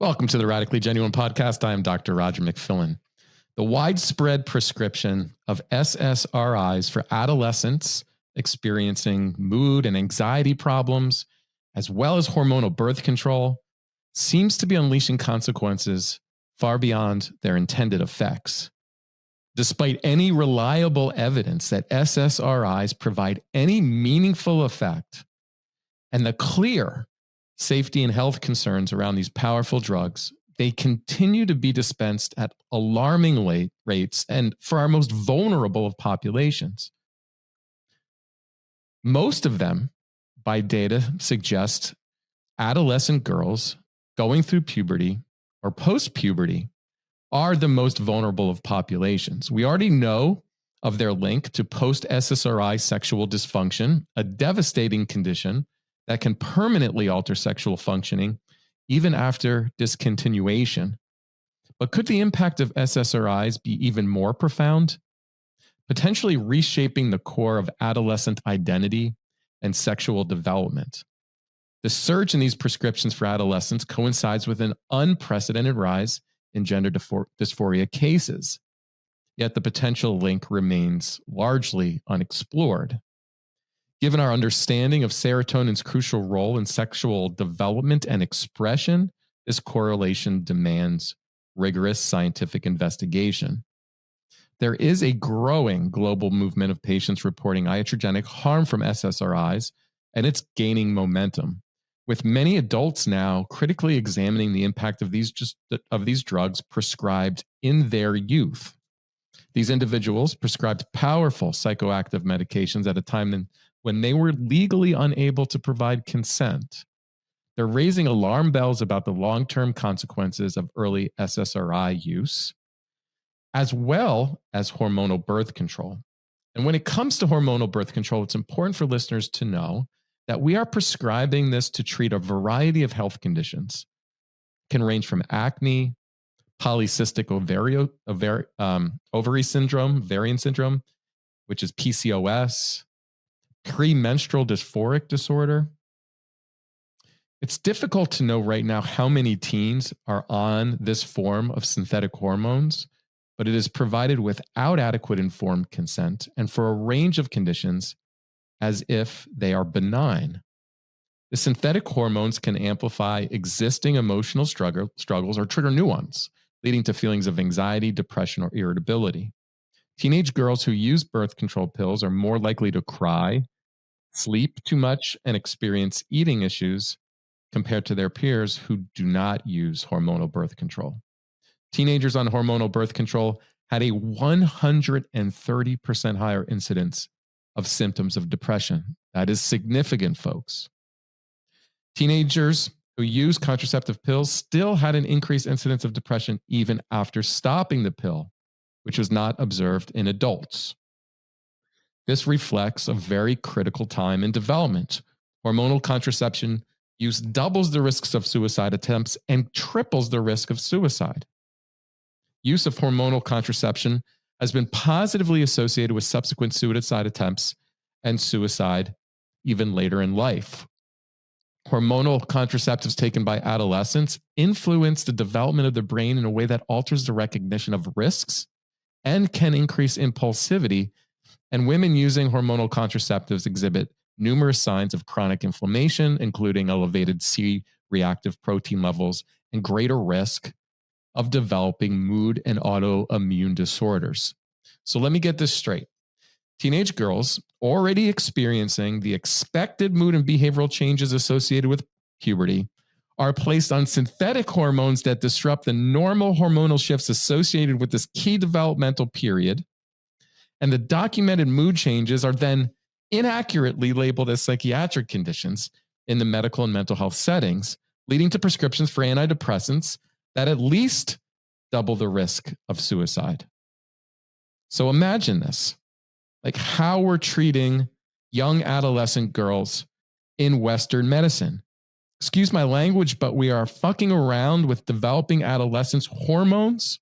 Welcome to the Radically Genuine Podcast. I am Dr. Roger McFillin. The widespread prescription of SSRIs for adolescents experiencing mood and anxiety problems, as well as hormonal birth control, seems to be unleashing consequences far beyond their intended effects. Despite any reliable evidence that SSRIs provide any meaningful effect, and the clear safety and health concerns around these powerful drugs, they continue to be dispensed at alarming rates and for our most vulnerable of populations. Most of them, by data, suggest adolescent girls going through puberty or post-puberty are the most vulnerable of populations. We already know of their link to post-SSRI sexual dysfunction, a devastating condition that can permanently alter sexual functioning even after discontinuation. But could the impact of SSRIs be even more profound, potentially reshaping the core of adolescent identity and sexual development? The surge in these prescriptions for adolescents coincides with an unprecedented rise in gender dysphoria cases, yet the potential link remains largely unexplored. Given our understanding of serotonin's crucial role in sexual development and expression, this correlation demands rigorous scientific investigation. There is a growing global movement of patients reporting iatrogenic harm from SSRIs, and it's gaining momentum, with many adults now critically examining the impact of these drugs prescribed in their youth. These individuals prescribed powerful psychoactive medications at a time when they were legally unable to provide consent. They're raising alarm bells about the long-term consequences of early SSRI use, as well as hormonal birth control. And when it comes to hormonal birth control, it's important for listeners to know that we are prescribing this to treat a variety of health conditions. It can range from acne, polycystic ovary syndrome, which is PCOS, premenstrual dysphoric disorder. It's difficult to know right now how many teens are on this form of synthetic hormones, but it is provided without adequate informed consent and for a range of conditions as if they are benign. The synthetic hormones can amplify existing emotional struggles or trigger new ones, leading to feelings of anxiety, depression, or irritability. Teenage girls who use birth control pills are more likely to cry, sleep too much, and experience eating issues compared to their peers who do not use hormonal birth control. Teenagers on hormonal birth control had a 130% higher incidence of symptoms of depression. That is significant, folks. Teenagers who use contraceptive pills still had an increased incidence of depression even after stopping the pill, which was not observed in adults. This reflects a very critical time in development. Hormonal contraception use doubles the risks of suicide attempts and triples the risk of suicide. Use of hormonal contraception has been positively associated with subsequent suicide attempts and suicide even later in life. Hormonal contraceptives taken by adolescents influence the development of the brain in a way that alters the recognition of risks and can increase impulsivity. And women using hormonal contraceptives exhibit numerous signs of chronic inflammation, including elevated C-reactive protein levels and greater risk of developing mood and autoimmune disorders. So let me get this straight. Teenage girls already experiencing the expected mood and behavioral changes associated with puberty are placed on synthetic hormones that disrupt the normal hormonal shifts associated with this key developmental period. And the documented mood changes are then inaccurately labeled as psychiatric conditions in the medical and mental health settings, leading to prescriptions for antidepressants that at least double the risk of suicide. So imagine this, like how we're treating young adolescent girls in Western medicine. Excuse my language, but we are fucking around with developing adolescents' hormones,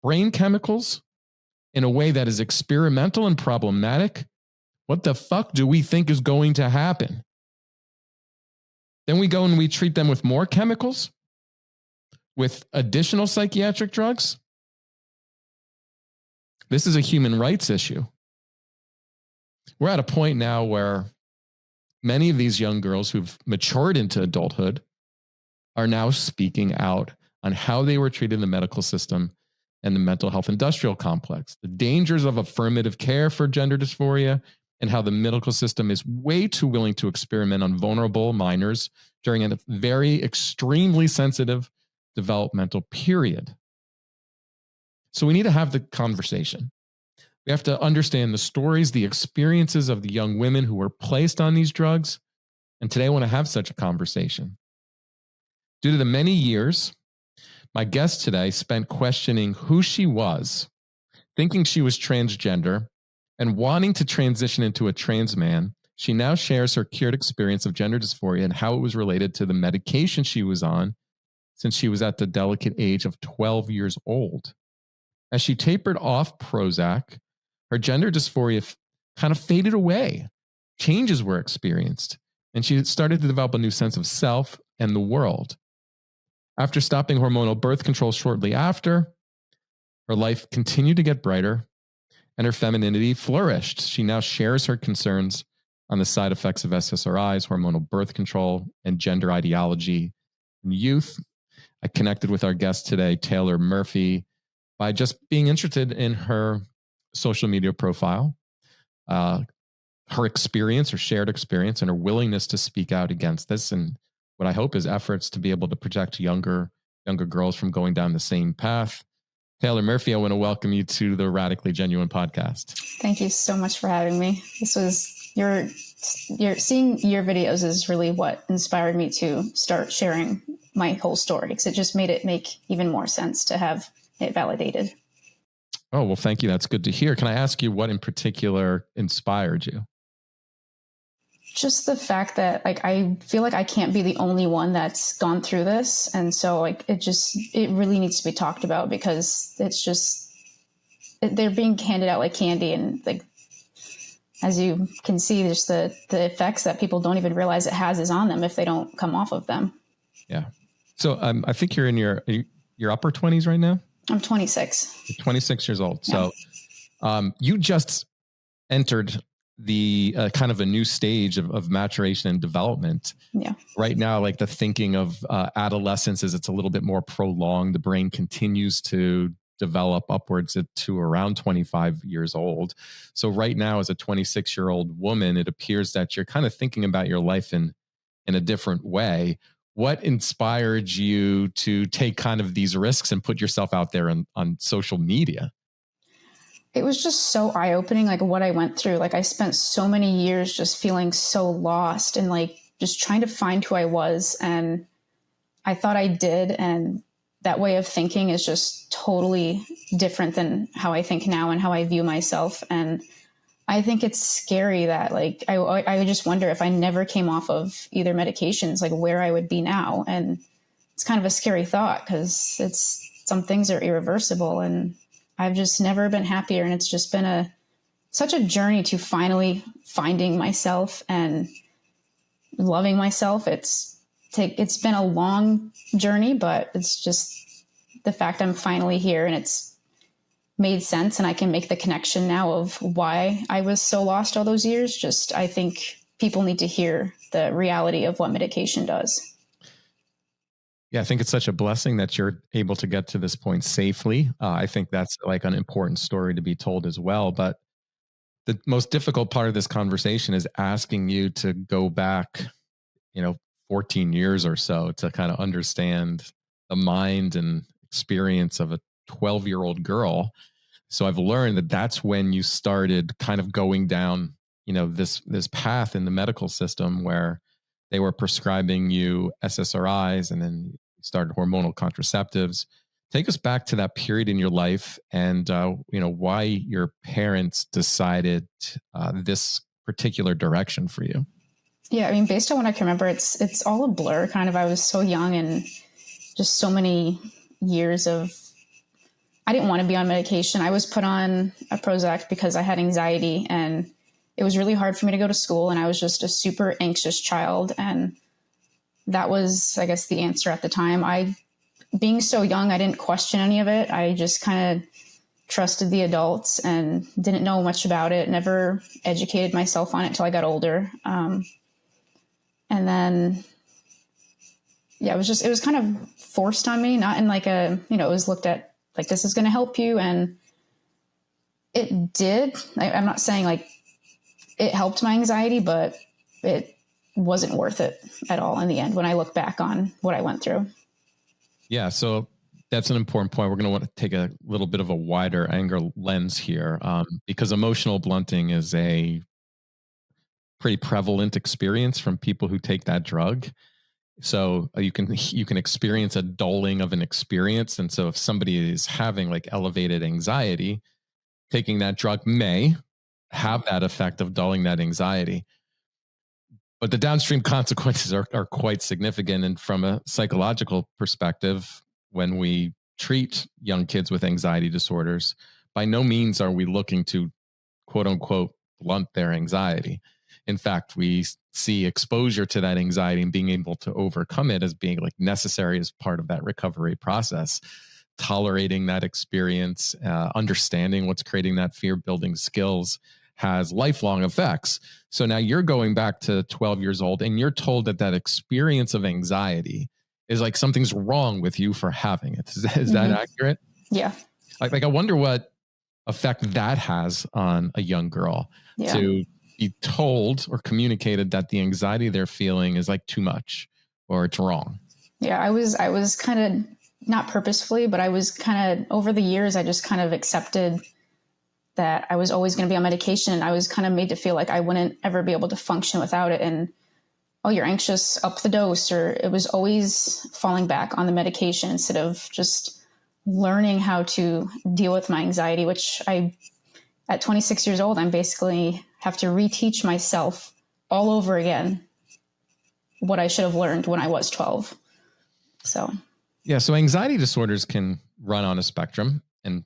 brain chemicals, in a way that is experimental and problematic. What the fuck do we think is going to happen? Then we go and we treat them with more chemicals. with additional psychiatric drugs, this is a human rights issue. We're at a point now where many of these young girls who've matured into adulthood are now speaking out on how they were treated in the medical system and the mental health industrial complex, the dangers of affirmative care for gender dysphoria, and how the medical system is way too willing to experiment on vulnerable minors during a very extremely sensitive developmental period. So we need to have the conversation. We have to understand the stories, the experiences of the young women who were placed on these drugs. And today I want to have such a conversation. Due to the many years, my guest today spent questioning who she was, thinking she was transgender, and wanting to transition into a trans man. She now shares her cured experience of gender dysphoria and how it was related to the medication she was on since she was at the delicate age of 12 years old. As she tapered off Prozac, her gender dysphoria kind of faded away. Changes were experienced, and she started to develop a new sense of self and the world. After stopping hormonal birth control shortly after, her life continued to get brighter and her femininity flourished. She now shares her concerns on the side effects of SSRIs, hormonal birth control, and gender ideology in youth. I connected with our guest today, Taylor Murphy, by just being interested in her social media profile, her experience, her shared experience, and her willingness to speak out against this. And what I hope is efforts to be able to protect younger girls from going down the same path. Taylor Murphy, I want to welcome you to the Radically Genuine podcast. Thank you so much for having me. This was your seeing your videos is really what inspired me to start sharing my whole story, because it just made it make even more sense to have it validated. Oh, well, thank you. That's good to hear. Can I ask you what in particular inspired you? Just the fact that I feel like I can't be the only one that's gone through this. And so it really needs to be talked about, because it's just, they're being handed out like candy. And as you can see, there's the effects that people don't even realize it has is on them if they don't come off of them. Yeah. So I think you're in your upper 20s right now? I'm 26. You're 26 years old. Yeah. So you just entered the kind of a new stage of maturation and development. Yeah. Right now, like the thinking of adolescence is it's a little bit more prolonged. The brain continues to develop upwards to around 25 years old. So right now, as a 26-year-old woman, it appears that you're kind of thinking about your life in a different way. What inspired you to take kind of these risks and put yourself out there on social media? It was just so eye-opening, what I went through. I spent so many years just feeling so lost and just trying to find who I was. And I thought I did. And that way of thinking is just totally different than how I think now and how I view myself. And I think it's scary that I just wonder if I never came off of either medications, where I would be now. And it's kind of a scary thought, because some things are irreversible, and I've just never been happier. And it's just been such a journey to finally finding myself and loving myself. It's been a long journey, but it's just the fact I'm finally here, and it's made sense. And I can make the connection now of why I was so lost all those years. I think people need to hear the reality of what medication does. Yeah, I think it's such a blessing that you're able to get to this point safely. I think that's an important story to be told as well. But the most difficult part of this conversation is asking you to go back, 14 years or so to kind of understand the mind and experience of a 12-year-old girl. So I've learned that that's when you started kind of going down, this path in the medical system where they were prescribing you SSRIs and then started hormonal contraceptives. Take us back to that period in your life and, why your parents decided this particular direction for you. Yeah, I mean, based on what I can remember, it's all a blur kind of. I was so young and just so many years I didn't want to be on medication. I was put on a Prozac because I had anxiety, and it was really hard for me to go to school, and I was just a super anxious child. And that was, I guess, the answer at the time. I being so young, I didn't question any of it. I just kind of trusted the adults and didn't know much about it. Never educated myself on it till I got older. And then, yeah, it was kind of forced on me, not in like it was looked at like, this is going to help you. And it did. I'm not saying like it helped my anxiety, but it wasn't worth it at all in the end when I look back on what I went through. Yeah. So that's an important point. We're going to want to take a little bit of a wider angle lens here, because emotional blunting is a pretty prevalent experience from people who take that drug. So you can experience a dulling of an experience. And so if somebody is having like elevated anxiety, taking that drug may have that effect of dulling that anxiety. But the downstream consequences are quite significant. And from a psychological perspective, when we treat young kids with anxiety disorders, by no means are we looking to quote unquote blunt their anxiety. In fact, we see exposure to that anxiety and being able to overcome it as being like necessary as part of that recovery process. Tolerating that experience, understanding what's creating that fear, building skills has lifelong effects. So now you're going back to 12 years old and you're told that that experience of anxiety is like something's wrong with you for having it. Is that accurate? Yeah. Like I wonder what effect that has on a young girl to be told or communicated that the anxiety they're feeling is like too much or it's wrong. Yeah, I was kind of not purposefully, but I was kind of over the years, I just kind of accepted that I was always going to be on medication. And I was kind of made to feel like I wouldn't ever be able to function without it. And, oh, you're anxious, up the dose, or it was always falling back on the medication instead of just learning how to deal with my anxiety, which at 26 years old, I'm basically have to reteach myself all over again what I should have learned when I was 12. So, yeah. So anxiety disorders can run on a spectrum. And,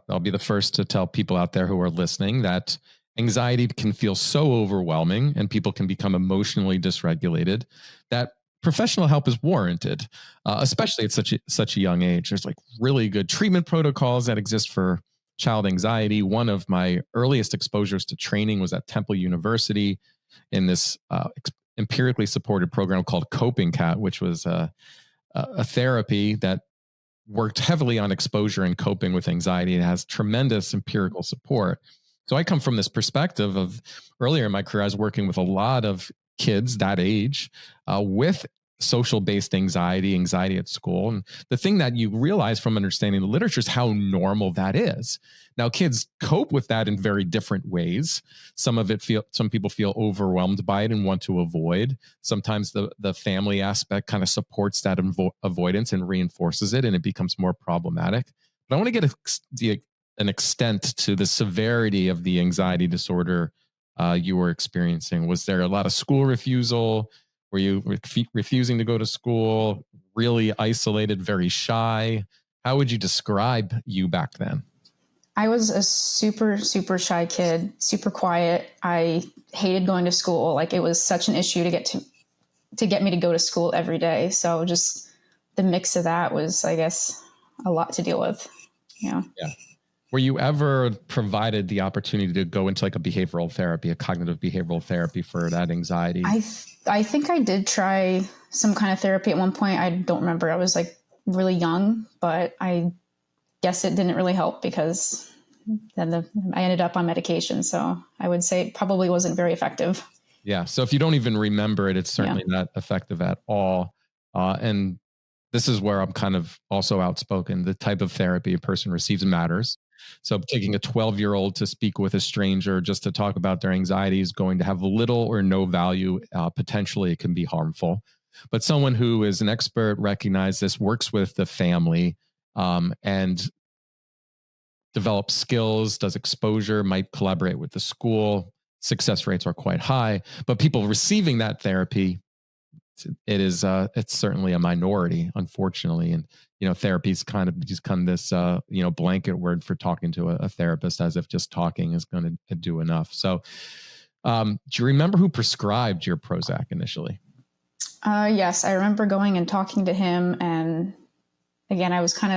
I'll be the first to tell people out there who are listening that anxiety can feel so overwhelming and people can become emotionally dysregulated that professional help is warranted, especially at such a young age. There's like really good treatment protocols that exist for child anxiety. One of my earliest exposures to training was at Temple University in this empirically supported program called Coping Cat, which was a therapy that worked heavily on exposure and coping with anxiety. It has tremendous empirical support. So I come from this perspective of earlier in my career, I was working with a lot of kids that age with social-based anxiety at school. And the thing that you realize from understanding the literature is how normal that is. Now, kids cope with that in very different ways. Some people feel overwhelmed by it and want to avoid. Sometimes the family aspect kind of supports that avoidance and reinforces it, and it becomes more problematic. But I want to get an extent to the severity of the anxiety disorder you were experiencing. Was there a lot of school refusal? Were you refusing to go to school, really isolated, very shy? How would you describe you back then? I was a super, super shy kid, super quiet. I hated going to school. Like it was such an issue to get me to go to school every day. So just the mix of that was, I guess, a lot to deal with. Yeah. Were you ever provided the opportunity to go into like a behavioral therapy, a cognitive behavioral therapy for that anxiety? I think I did try some kind of therapy at one point. I don't remember. I was like really young, but I guess it didn't really help because then I ended up on medication. So I would say it probably wasn't very effective. Yeah. So if you don't even remember it, it's certainly not effective at all. And this is where I'm kind of also outspoken. The type of therapy a person receives matters. So taking a 12-year-old to speak with a stranger just to talk about their anxiety is going to have little or no value. Potentially, it can be harmful. But someone who is an expert, recognizes this, works with the family, and develops skills, does exposure, might collaborate with the school. Success rates are quite high. But people receiving that therapy, it's certainly a minority, unfortunately. And therapy's kind of become this blanket word for talking to a therapist, as if just talking is going to do enough. So do you remember who prescribed your Prozac initially? Yes, I remember going and talking to him, and again, I was kind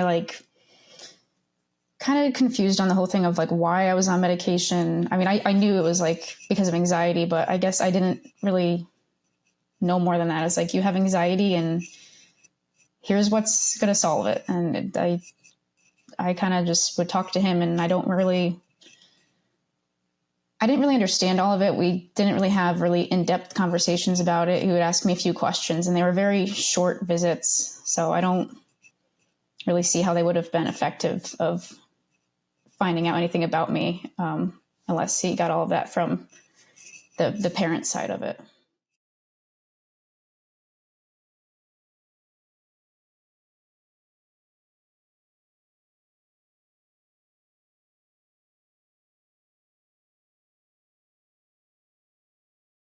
of confused on the whole thing of like why I was on medication. I mean, I knew it was like because of anxiety, but I guess I didn't really know more than that. It's like, you have anxiety and here's what's going to solve it. And I kind of just would talk to him, and I didn't really understand all of it. We didn't really have really in-depth conversations about it. He would ask me a few questions, and they were very short visits. So I don't really see how they would have been effective of finding out anything about me, unless he got all of that from the parent side of it.